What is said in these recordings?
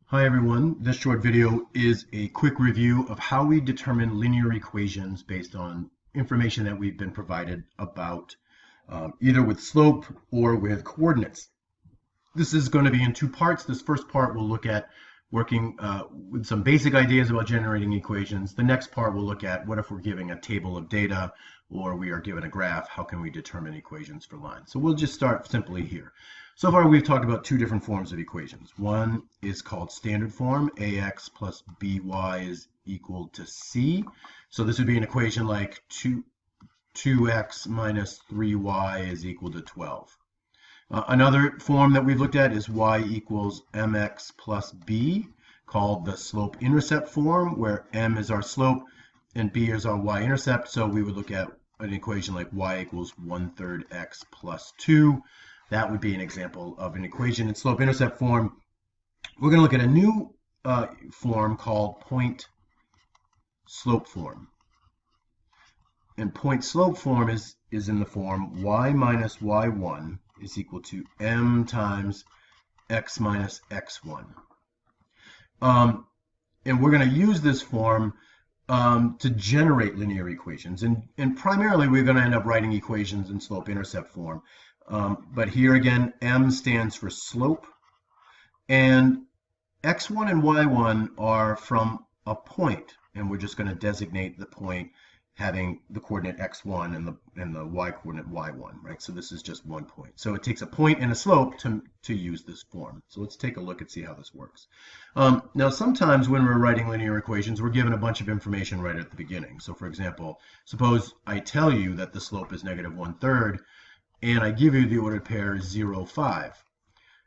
Hi everyone, this short video is a quick review of how we determine linear equations based on information that we've been provided about either with slope or with coordinates. This is going to be in two parts. This first part will look at working with some basic ideas about generating equations. The next part will look at what if we're giving a table of data or we are given a graph, how can we determine equations for lines? So we'll just start simply here. So far we've talked about two different forms of equations. One is called standard form, ax plus by is equal to c. So this would be an equation like 2x minus 3y is equal to 12. Another form that we've looked at is y equals mx plus b, called the slope-intercept form, where m is our slope and b is our y-intercept. So we would look at an equation like y equals 1/3 x plus 2. That would be an example of an equation in slope-intercept form. We're going to look at a new form called point-slope form. And point-slope form is in the form y minus y1 is equal to m times x minus x1. And we're going to use this form to generate linear equations. And primarily, we're going to end up writing equations in slope-intercept form. But here again, m stands for slope. And x1 and y1 are from a point. And we're just going to designate the point having the coordinate x1 and the y coordinate y1, right? So this is just one point. So it takes a point and a slope to use this form. So let's take a look and see how this works. Now, sometimes when we're writing linear equations, we're given a bunch of information right at the beginning. So for example, suppose I tell you that the slope is negative 1/3, and I give you the ordered pair 0, 5.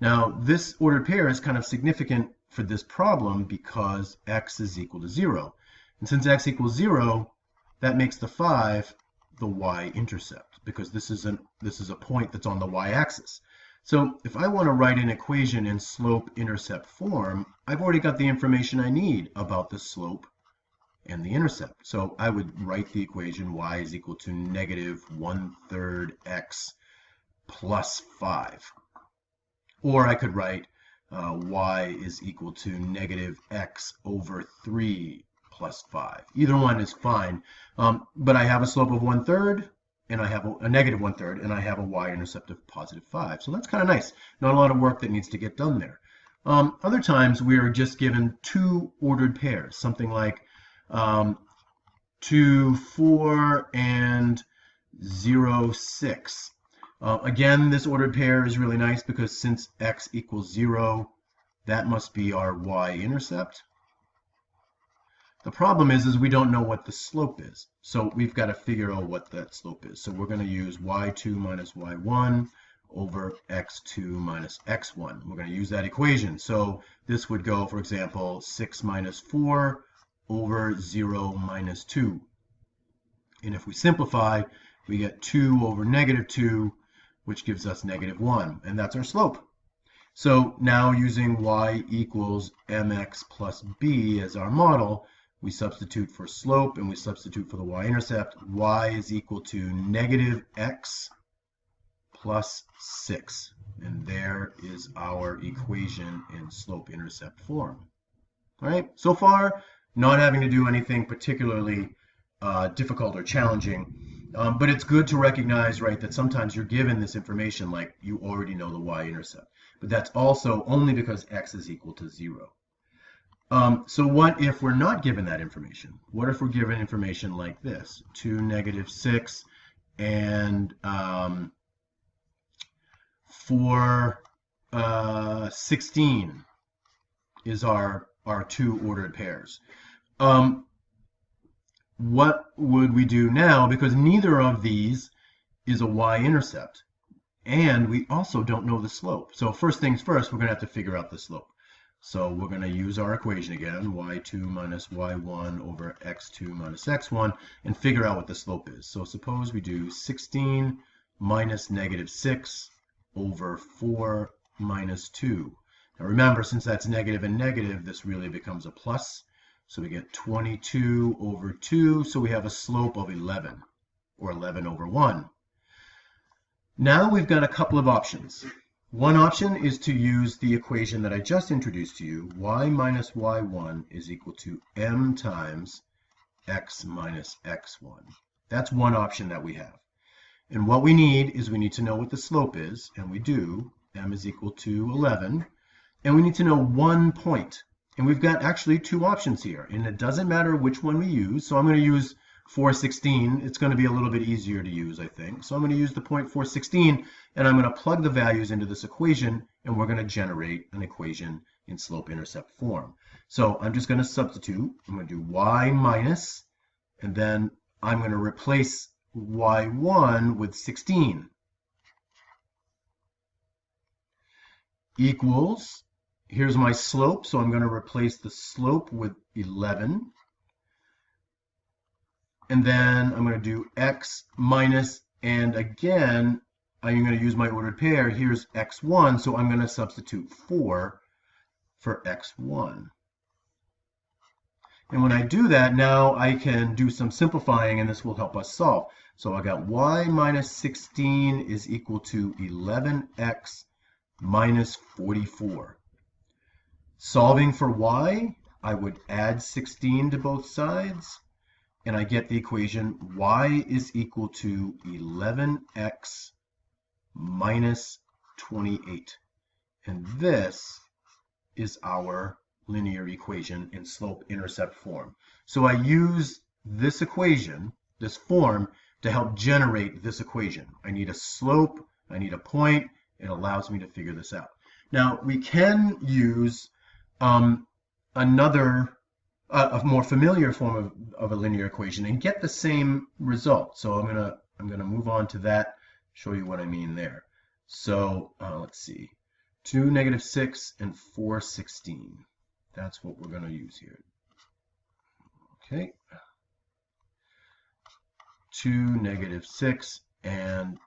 Now, this ordered pair is kind of significant for this problem because x is equal to 0. And since x equals 0, that makes the 5 the y-intercept, because this is a point that's on the y-axis. So if I want to write an equation in slope-intercept form, I've already got the information I need about the slope and the intercept. So I would write the equation y is equal to negative 1/3 x plus 5. Or I could write y is equal to negative x over 3 plus 5. Either one is fine, but I have a slope of 1/3, and I have a negative 1/3, and I have a y-intercept of positive 5. So that's kind of nice. Not a lot of work that needs to get done there. Other times we are just given two ordered pairs, something like 2, 4, and 0, 6. Again, this ordered pair is really nice because since x equals 0, that must be our y-intercept. The problem is we don't know what the slope is. So we've got to figure out what that slope is. So we're going to use y2 minus y1 over x2 minus x1. We're going to use that equation. So this would go, for example, 6 minus 4 over 0 minus 2. And if we simplify, we get 2 over negative 2, which gives us negative 1. And that's our slope. So now using y equals mx plus b as our model, we substitute for slope and we substitute for the y-intercept. Y is equal to negative x plus 6. And there is our equation in slope-intercept form. All right, so far, not having to do anything particularly difficult or challenging, but it's good to recognize, right, that sometimes you're given this information like you already know the y-intercept. But that's also only because x is equal to 0. So what if we're not given that information? What if we're given information like this? 2, negative 6, and 4, 16 is our two ordered pairs. What would we do now? Because neither of these is a y-intercept, and we also don't know the slope. So first things first, we're going to have to figure out the slope. So we're going to use our equation again, y2 minus y1 over x2 minus x1, and figure out what the slope is. So suppose we do 16 minus negative 6 over 4 minus 2. Now remember, since that's negative and negative, this really becomes a plus. So we get 22 over 2, so we have a slope of 11, or 11 over 1. Now we've got a couple of options. One option is to use the equation that I just introduced to you, y minus y1 is equal to m times x minus x1. That's one option that we have. And what we need is we need to know what the slope is, and we do. M is equal to 11. And we need to know one point. And we've got actually two options here, and it doesn't matter which one we use. So I'm going to use 416. It's going to be a little bit easier to use, I think. So I'm going to use the point 416, and I'm going to plug the values into this equation, and we're going to generate an equation in slope-intercept form. So I'm just going to substitute. I'm going to do y minus, and then I'm going to replace y1 with 16 equals, here's my slope, so I'm going to replace the slope with 11. And then I'm going to do x minus, and again, I'm going to use my ordered pair. Here's x1, so I'm going to substitute 4 for x1. And when I do that, now I can do some simplifying, and this will help us solve. So I got y minus 16 is equal to 11x minus 44. Solving for y, I would add 16 to both sides, and I get the equation y is equal to 11x minus 28. And this is our linear equation in slope-intercept form. So I use this equation, this form, to help generate this equation. I need a slope, I need a point. It allows me to figure this out. Now, we can use a more familiar form of a linear equation and get the same result. So I'm gonna move on to that, show you what I mean there. So let's see, 2, -6, and 4, 16. That's what we're going to use here. Okay. 2, -6, and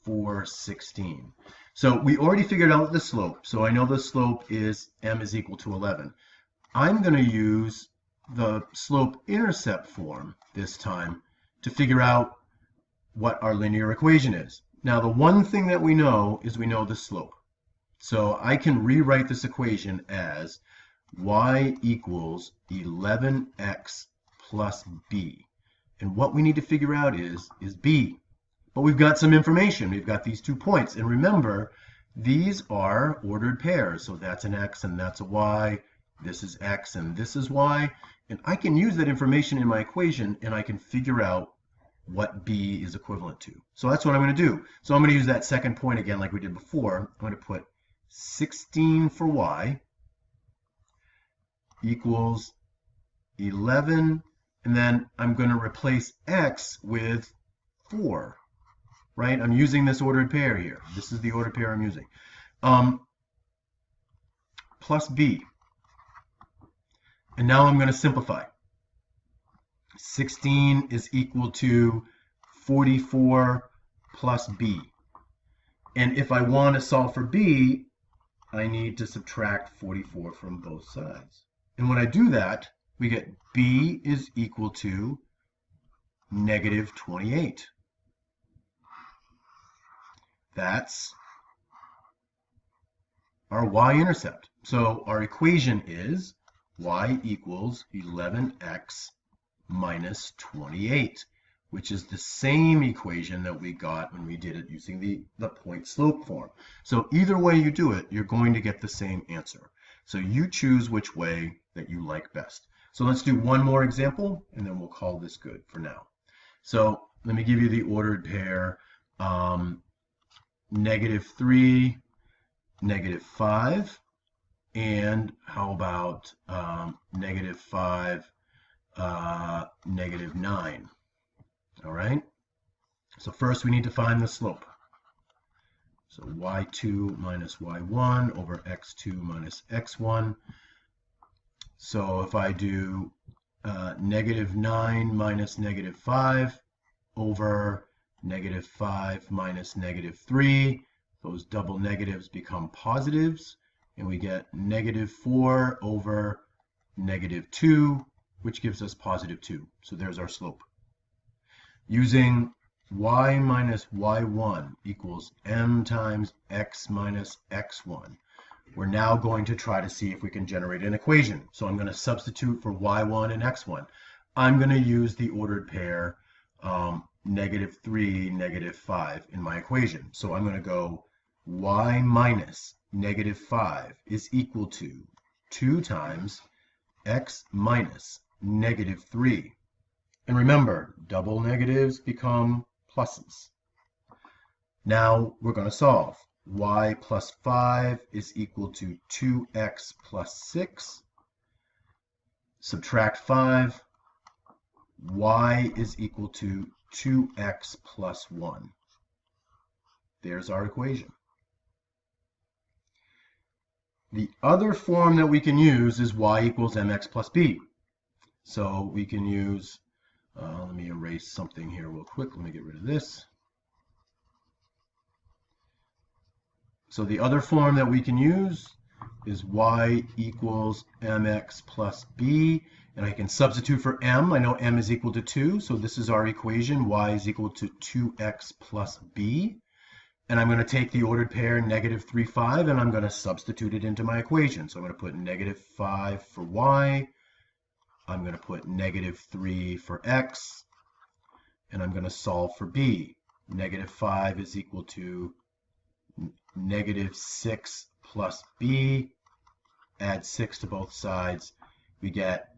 4, 16. So we already figured out the slope. So I know the slope is m is equal to 11. I'm going to use the slope-intercept form this time to figure out what our linear equation is. Now, the one thing that we know is we know the slope. So I can rewrite this equation as y equals 11x plus b. And what we need to figure out is b. But we've got some information. We've got these 2 points. And remember, these are ordered pairs. So that's an x and that's a y. This is x and this is y. And I can use that information in my equation, and I can figure out what b is equivalent to. So that's what I'm going to do. So I'm going to use that second point again like we did before. I'm going to put 16 for y equals 11, and then I'm going to replace x with 4, right? I'm using this ordered pair here. This is the ordered pair I'm using. Plus b. And now I'm going to simplify. 16 is equal to 44 plus b. And if I want to solve for b, I need to subtract 44 from both sides. And when I do that, we get b is equal to -28. That's our y-intercept. So our equation is y equals 11x minus 28, which is the same equation that we got when we did it using the point slope form. So either way you do it, you're going to get the same answer. So you choose which way that you like best. So let's do one more example, and then we'll call this good for now. So let me give you the ordered pair, -3, -5, and how about -5, -9. All right. So first we need to find the slope. So y2 minus y1 over x2 minus x1. So if I do -9 minus -5 over -5 minus -3, those double negatives become positives, and we get -4 over -2, which gives us +2. So there's our slope. Using y minus y1 equals m times x minus x1. We're now going to try to see if we can generate an equation. So I'm going to substitute for y1 and x1. I'm going to use the ordered pair -3, -5 in my equation. So I'm going to go y minus -5 is equal to 2 times x minus -3. And remember, double negatives become pluses. Now we're going to solve. Y plus 5 is equal to 2x plus 6. Subtract 5. Y is equal to 2x plus 1. There's our equation. The other form that we can use is y equals mx plus b. So we can use, let me erase something here real quick. Let me get rid of this. So the other form that we can use is y equals mx plus b. And I can substitute for m. I know m is equal to 2. So this is our equation. Y is equal to 2x plus b. And I'm going to take the ordered pair -3, 5, and I'm going to substitute it into my equation. So I'm going to put -5 for y. I'm going to put -3 for x. And I'm going to solve for b. -5 is equal to -6 plus b. Add 6 to both sides. We get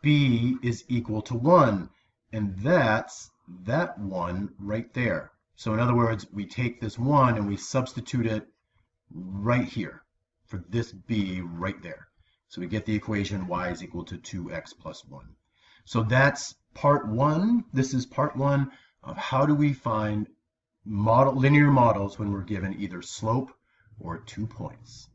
b is equal to 1. And that's that 1 right there. So in other words, we take this 1 and we substitute it right here for this b right there. So we get the equation y is equal to 2x plus 1. So that's part 1. This is part 1 of how do we find linear models when we're given either slope or 2 points.